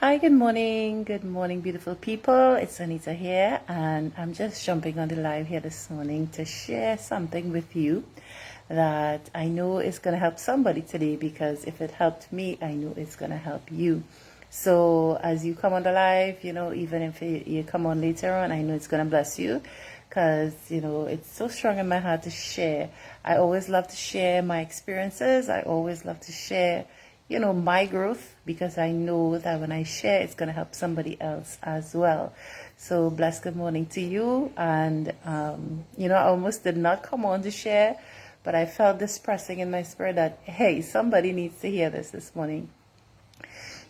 Hi, good morning, beautiful people. It's Anita here, and I'm just jumping on the live here this morning to share something with you that I know is going to help somebody today, because if it helped me, I know it's going to help you. So as you come on the live, even if you come on later on, I know it's going to bless you, because, it's so strong in my heart to share. I always love to share my experiences. I always love to share my growth, because I know that when I share, it's going to help somebody else as well. So blessed good morning to you. And, I almost did not come on to share, but I felt this pressing in my spirit that, hey, somebody needs to hear this morning.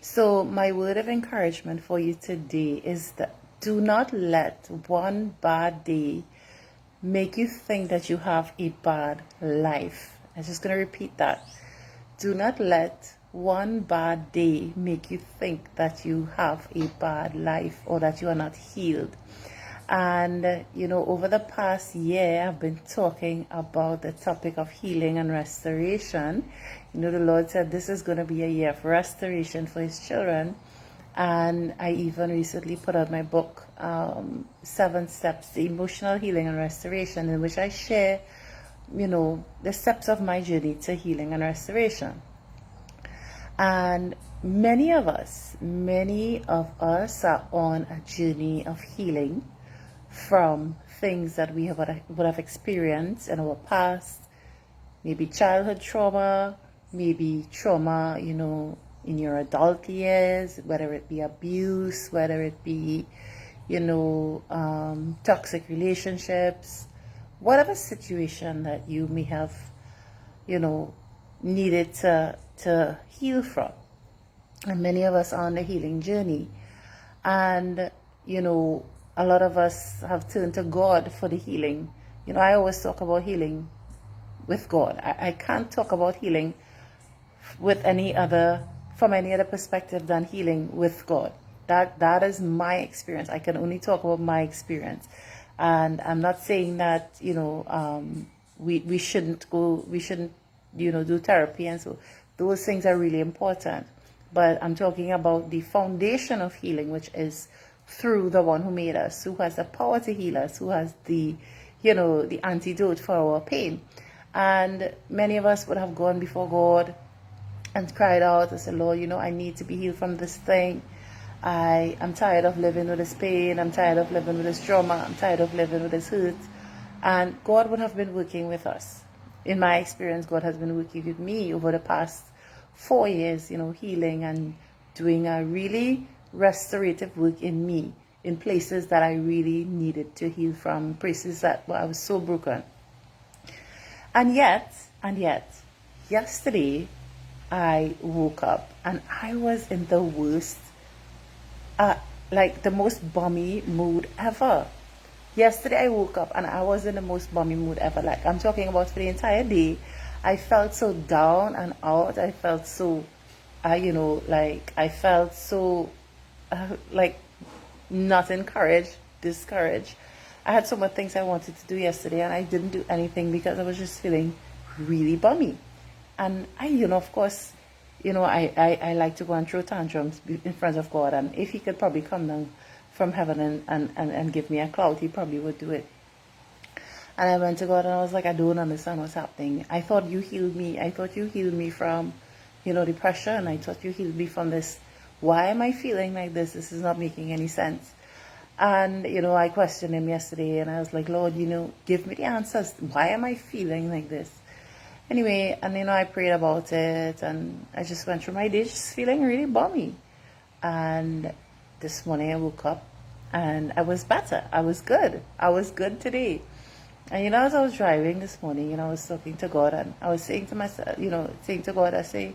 So my word of encouragement for you today is that do not let one bad day make you think that you have a bad life. I'm just going to repeat that. Do not let one bad day make you think that you have a bad life or that you are not healed. And, over the past year, I've been talking about the topic of healing and restoration. The Lord said this is going to be a year of restoration for His children. And I even recently put out my book, 7 Steps to Emotional Healing and Restoration, in which I share, the steps of my journey to healing and restoration. And many of us are on a journey of healing from things that we would have experienced in our past, maybe childhood trauma, maybe trauma, in your adult years, whether it be abuse, whether it be, toxic relationships, whatever situation that you may have, needed to heal from. And many of us are on the healing journey. And, a lot of us have turned to God for the healing. I always talk about healing with God. I can't talk about healing with from any other perspective than healing with God. That is my experience. I can only talk about my experience. And I'm not saying that, we shouldn't do therapy, and so those things are really important. But I'm talking about the foundation of healing, which is through the one who made us, who has the power to heal us, who has the antidote for our pain. And many of us would have gone before God and cried out and said, Lord, I need to be healed from this thing. I'm tired of living with this pain. I'm tired of living with this trauma. I'm tired of living with this hurt. And God would have been working with us. In my experience, God has been working with me over the past 4 years, healing and doing a really restorative work in me, in places that I really needed to heal from, places that I was so broken. And yet, yesterday, I woke up and I was in the worst, like the most bummy mood ever. Yesterday I woke up and I was in the most bummy mood ever. Like, I'm talking about for the entire day. I felt so down and out. I felt so, I felt so, not encouraged, discouraged. I had so many things I wanted to do yesterday and I didn't do anything because I was just feeling really bummy. And of course, I like to go and throw tantrums in front of God. And if He could probably come down from heaven and give me a clout, He probably would do it. And I went to God and I was like, I don't understand what's happening. I thought you healed me. I thought you healed me from, depression. I thought you healed me from this. Why am I feeling like this? This is not making any sense. And, I questioned Him yesterday and I was like, Lord, give me the answers. Why am I feeling like this? Anyway, and I prayed about it and I just went through my day just feeling really bummy. And this morning I woke up and I was better. I was good. I was good today. And as I was driving this morning, I was talking to God and I was saying to myself, saying to God, I say,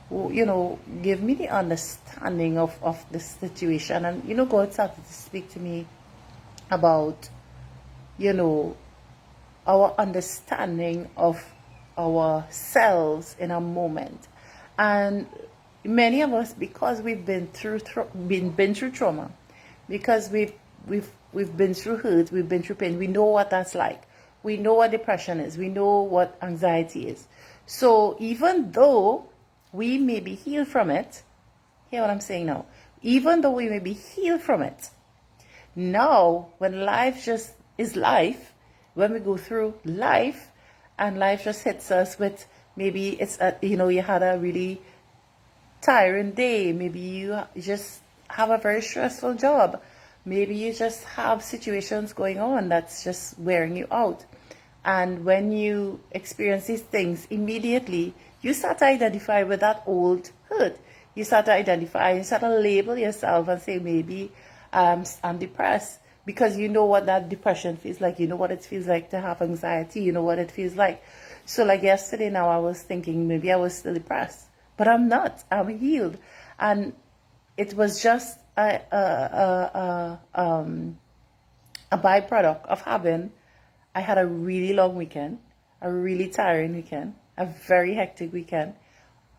give me the understanding of this situation. And, God started to speak to me about, our understanding of ourselves in a moment. And many of us, because we've been through trauma, because we've been through hurt, we've been through pain, we know what that's like. We know what depression is. We know what anxiety is. So even though we may be healed from it, hear what I'm saying now. even though we may be healed from it. Now, when life just is life, when we go through life and life just hits us with, maybe it's you had a really tiring day, maybe you just have a very stressful job, maybe you just have situations going on that's just wearing you out. And when you experience these things, immediately you start to identify with that old hurt. You start to identify, you start to label yourself and say, maybe I'm depressed, because you know what that depression feels like. You know what it feels like to have anxiety. You know what it feels like. So like yesterday now, I was thinking maybe I was still depressed, but I'm not. I'm healed. And it was just a byproduct of I had a really long weekend, a really tiring weekend, a very hectic weekend.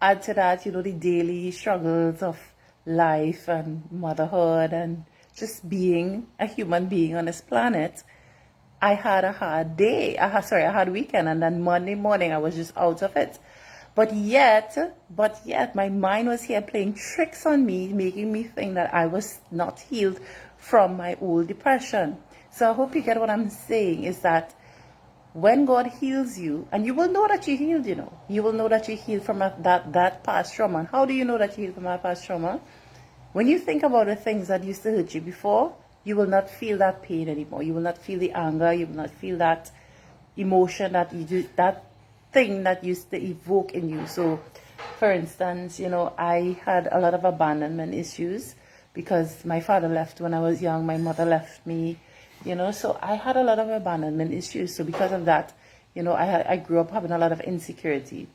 Add to that, the daily struggles of life and motherhood and just being a human being on this planet. I had a hard day. A hard weekend, and then Monday morning I was just out of it. But yet, my mind was here playing tricks on me, making me think that I was not healed from my old depression. So I hope you get what I'm saying, is that when God heals you, and you will know that you're healed, you will know that you're healed from that past trauma. And how do you know that you're healed from that past trauma? When you think about the things that used to hurt you before, you will not feel that pain anymore. You will not feel the anger. You will not feel that emotion that thing that used to evoke in you. So, for instance, I had a lot of abandonment issues because my father left when I was young. My mother left me, so I had a lot of abandonment issues. So because of that, I grew up having a lot of insecurity.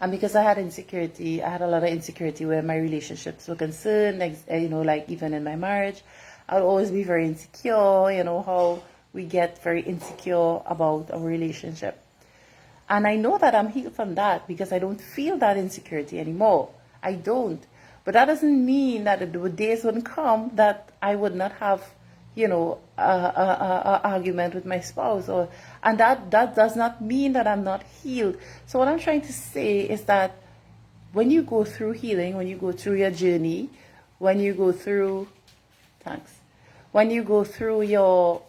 And because I had insecurity, I had a lot of insecurity where my relationships were concerned, like even in my marriage. I would always be very insecure, how we get very insecure about our relationship. And I know that I'm healed from that because I don't feel that insecurity anymore. I don't. But that doesn't mean that the days wouldn't come that I would not have, a argument with my spouse, and that does not mean that I'm not healed. So what I'm trying to say is that when you go through healing, when you go through your journey, when you go through your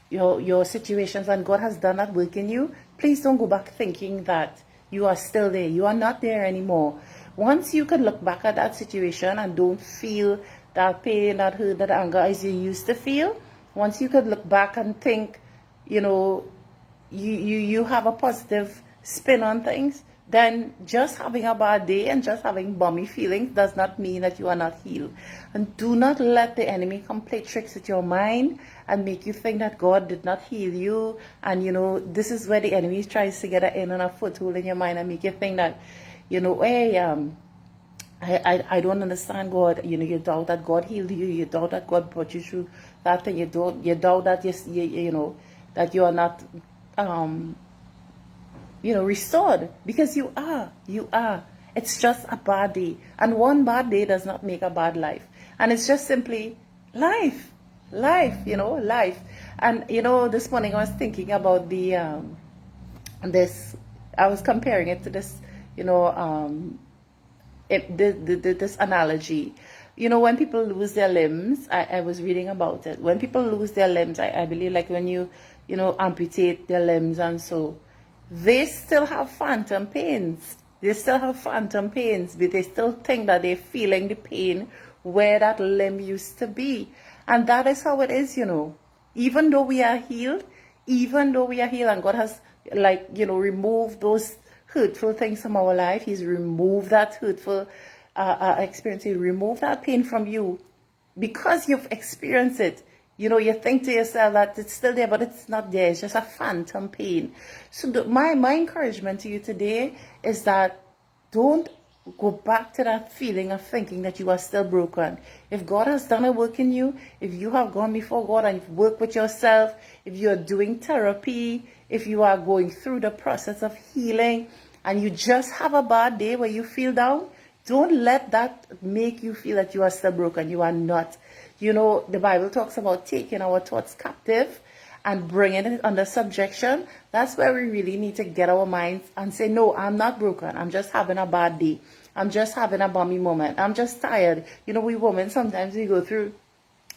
your situations, and God has done that work in you, please don't go back thinking that you are still there. You are not there anymore. Once you can look back at that situation and don't feel that pain, that hurt, that anger as you used to feel, once you could look back and think, you have a positive spin on things, then just having a bad day and just having bummy feelings does not mean that you are not healed. And do not let the enemy come play tricks with your mind and make you think that God did not heal you. And, this is where the enemy tries to get an in and a foothold in your mind and make you think that, hey, I don't understand God. You doubt that God healed you. You doubt that God brought you through that thing. You doubt that that you are not restored, because you are. It's just a bad day, and one bad day does not make a bad life. And it's just simply life. Life. And this morning I was thinking about this. I was comparing it to this. This analogy, when people lose their limbs, I was reading about it. When people lose their limbs, I believe, like when you amputate their limbs, and so they still have phantom pains. They still have phantom pains, but they still think that they're feeling the pain where that limb used to be. And that is how it is, even though we are healed, and God has removed those hurtful things from our life. He's removed that hurtful experience. He removed that pain from you because you've experienced it. You think to yourself that it's still there, but it's not there. It's just a phantom pain. So my encouragement to you today is that don't go back to that feeling of thinking that you are still broken. If God has done a work in you, if you have gone before God and you've worked with yourself, if you are doing therapy, if you are going through the process of healing, and you just have a bad day where you feel down, don't let that make you feel that you are still broken. You are not. The Bible talks about taking our thoughts captive and bringing it under subjection, that's where we really need to get our minds and say, no, I'm not broken. I'm just having a bad day. I'm just having a bummy moment. I'm just tired. You know, we women, sometimes we go through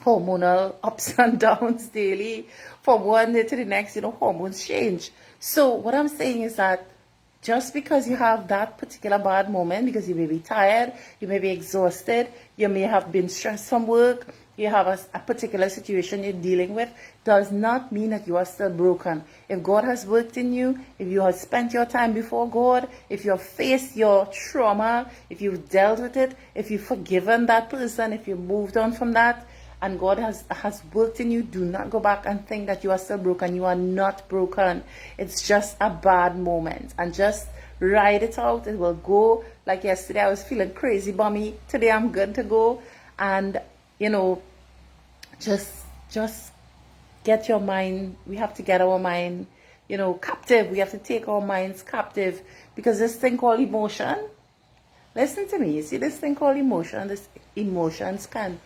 hormonal ups and downs daily. From one day to the next, you know, hormones change. So what I'm saying is that just because you have that particular bad moment, because you may be tired, you may be exhausted, you may have been stressed from work, you have a particular situation you're dealing with, does not mean that you are still broken. If God has worked in you, if you have spent your time before God, if you have faced your trauma, if you've dealt with it, if you've forgiven that person, if you moved on from that, and God has worked in you, do not go back and think that you are still broken. You are not broken. It's just a bad moment. And just ride it out. It will go. Like yesterday, I was feeling crazy bummy. Today, I'm good to go. And, you know, just get your mind. We have to get our mind, you know, captive. We have to take our minds captive. Because this thing called emotion, listen to me. You see this thing called emotion? This emotions can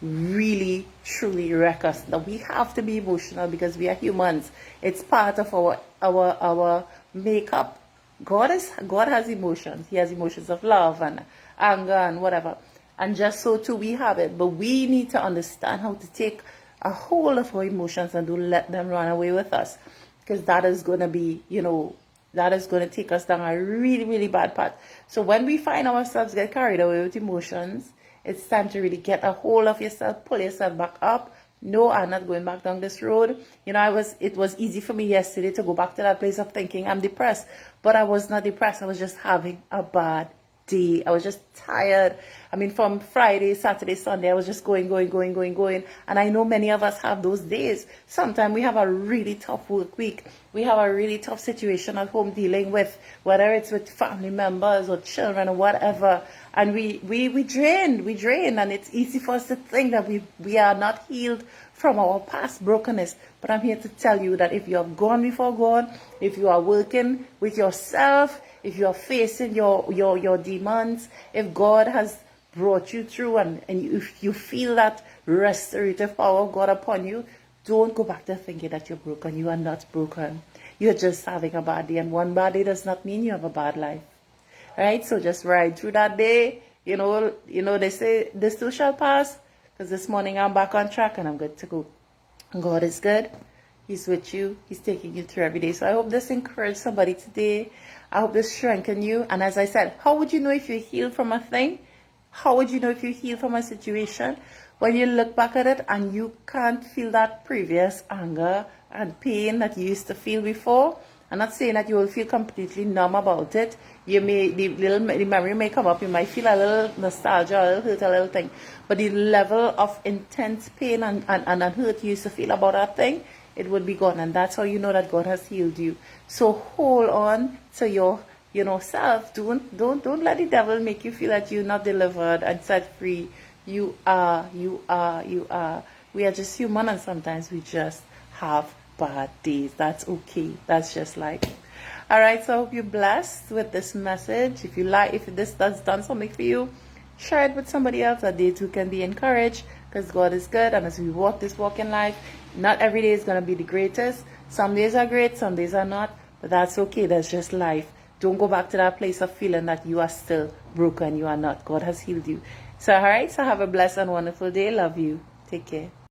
really truly wreck us. Now we have to be emotional because we are humans. It's part of our makeup. God has emotions. He has emotions of love and anger and whatever, and just so too we have it. But we need to understand how to take a hold of our emotions and don't let them run away with us, because that is going to be, you know, that is going to take us down a really, really bad path. So when we find ourselves get carried away with emotions, it's time to really get a hold of yourself, pull yourself back up. No, I'm not going back down this road. You know, it was easy for me yesterday to go back to that place of thinking I'm depressed. But I was not depressed. I was just having a bad day. I was just tired. I mean, from Friday, Saturday, Sunday, I was just going. And I know many of us have those days. Sometimes we have a really tough work week. We have a really tough situation at home dealing with, whether it's with family members or children or whatever. And we drain, and it's easy for us to think that we are not healed from our past brokenness. But I'm here to tell you that if you have gone before God, if you are working with yourself, if you are facing your demons, if God has brought you through and if you feel that restorative power of God upon you, don't go back to thinking that you're broken. You are not broken. You're just having a bad day. And one bad day does not mean you have a bad life. Right? So just ride through that day. You know, they say this too shall pass. Because this morning I'm back on track and I'm good to go. God is good. He's with you. He's taking you through every day. So I hope this encouraged somebody today. I hope this strengthened you. And as I said, how would you know if you're healed from a thing? How would you know if you're healed from a situation? When you look back at it and you can't feel that previous anger and pain that you used to feel before. I'm not saying that you will feel completely numb about it. You may, the memory may come up. You might feel a little nostalgia, a little hurt, a little thing. But the level of intense pain and hurt you used to feel about that thing, it would be gone. And that's how you know that God has healed you. So hold on to your, self. Don't let the devil make you feel that you're not delivered and set free. You are. We are just human, and sometimes we just have bad days. That's okay. That's just life. All right, so I hope you're blessed with this message. If you like, if this has done something for you, share it with somebody else that they too can be encouraged, because God is good. And as we walk this walk in life, not every day is going to be the greatest. Some days are great, some days are not, but that's okay. That's just life. Don't go back to that place of feeling that you are still broken. You are not. God has healed you. So all right, so have a blessed and wonderful day. Love you. Take care.